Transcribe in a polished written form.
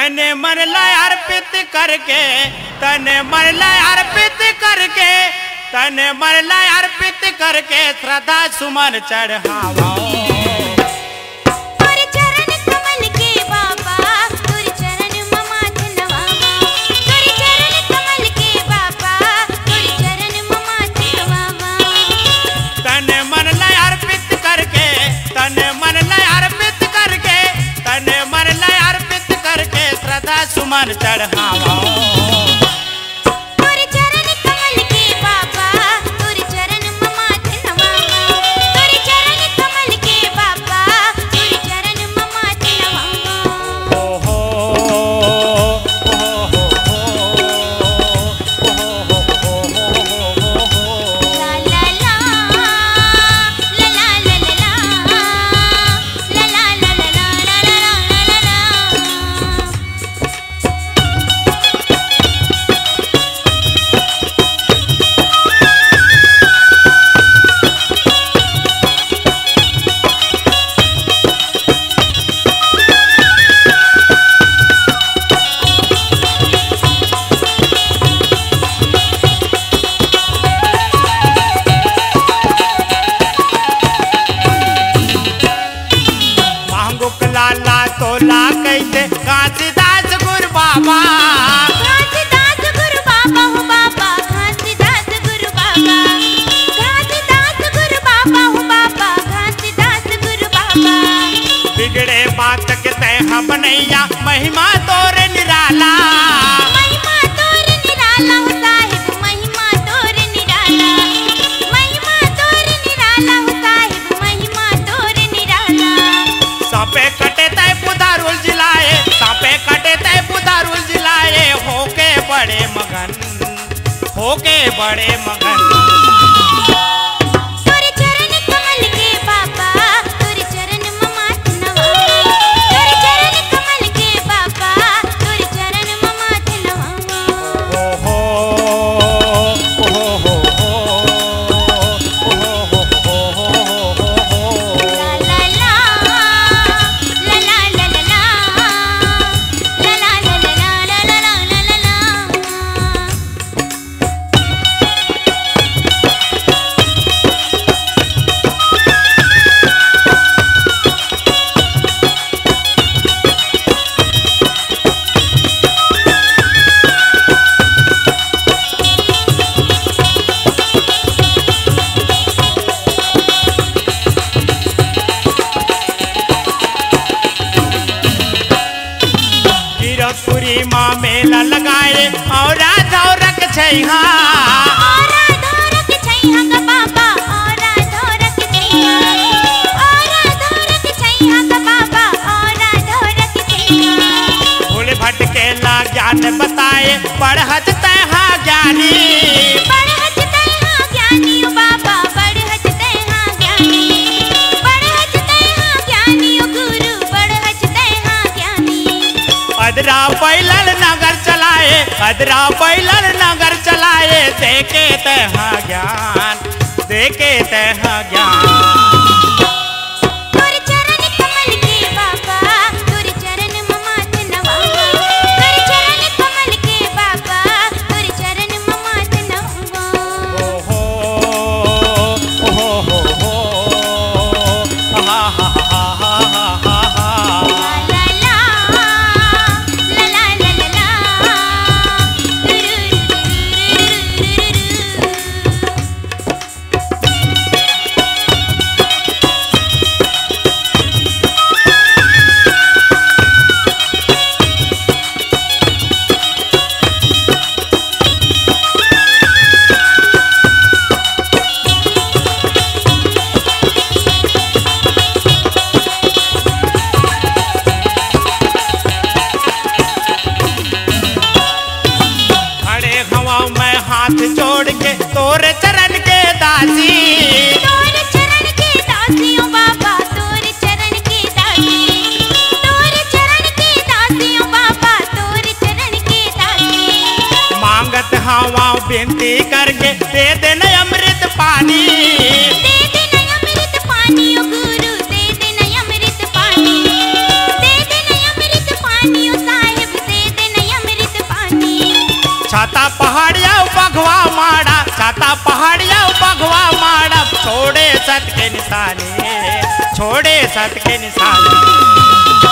तने मन ला अर्पित करके, तने मन ला अर्पित करके, तने मन ला अर्पित करके श्रद्धा सुमन चढ़ावा। सुमन चढ़ावा तोरे चरण कमल के बाबा, तोरे चरण ममा धनवावा। तोरे चरण कमल के बाबा, तोरे चरण ममा धनवावा। ओ हो ला ला ला ला ला ला ला ला ला ला ला ला लाला तोला कैसे घासीदास गुरु बाबा, घासीदास गुरु बाबा हो बाबा, घासीदास गुरु बाबा, घासीदास गुरु बाबा हो बाबा, घासीदास गुरु बाबा। बिगड़े बात के तह बनैया महिमा तोरे निराला, महिमा तोरे निराला हो साहिब, महिमा तोरे निराला, महिमा तोरे निराला हो साहिब, महिमा तोरे निराला। सापे कटे तय पुधारुल जिलाए, सापे कटे तय पुधारुल जिलाए, होके बड़े मगन, होके बड़े मगन। तोरे चरण कमल के बाबा, तोरे चरण ममा धनवावा। तोरे चरण कमल के बाबा, तोरे चरण ममा धनवावा। ओ हो ला ला ला ला ला ला ला ला ला ला ला ला ला ला। गिरपुरी माँ मेला लगाए और धौरक छैहा, औरा धोरक छैहा ग बाबा, औरा धोरक छैहा, औरा धोरक छैहा ग बाबा, औरा धोरक छैहा। भूल भटके ला ज्ञान बताए पढ़त तहा ज्ञानी, बढ़हत तैहा ज्ञानी ओ बाबा, बढ़हत तैहा ज्ञानी, बढ़हत तैहा ज्ञानी ओ गुरु, बढ़हत तैहा ज्ञानी। अदरा बैलल नगर चलाए, अदरा बैलल नगर चलाए, देके तहा ज्ञान, देके तहा ज्ञान। तोरे चरण कमल के बाबा, तोरे चरण ममा धनवावा। तोरे चरण कमल के बाबा, तोरे चरण ममा धनवावा। ओ हो हा हा हा हा हा हा। ला ला ला ला ला ला ला खड़े हवा में हाथ जोड़ के तोरे चरण के दासी, तोरे चरण के दासी ओ बाबा, तोरे चरण के दासी, तोरे चरण के दासी ओ बाबा, तोरे चरण के दासी। मांगत हवा बेनती करके दे देना अमृत पानी, दे देना अमृत पानी ओ गुरु, दे देना अमृत पानी, दे देना अमृत पानी ओ साहिब, सत के निशाने, छोड़े सत के निशाने।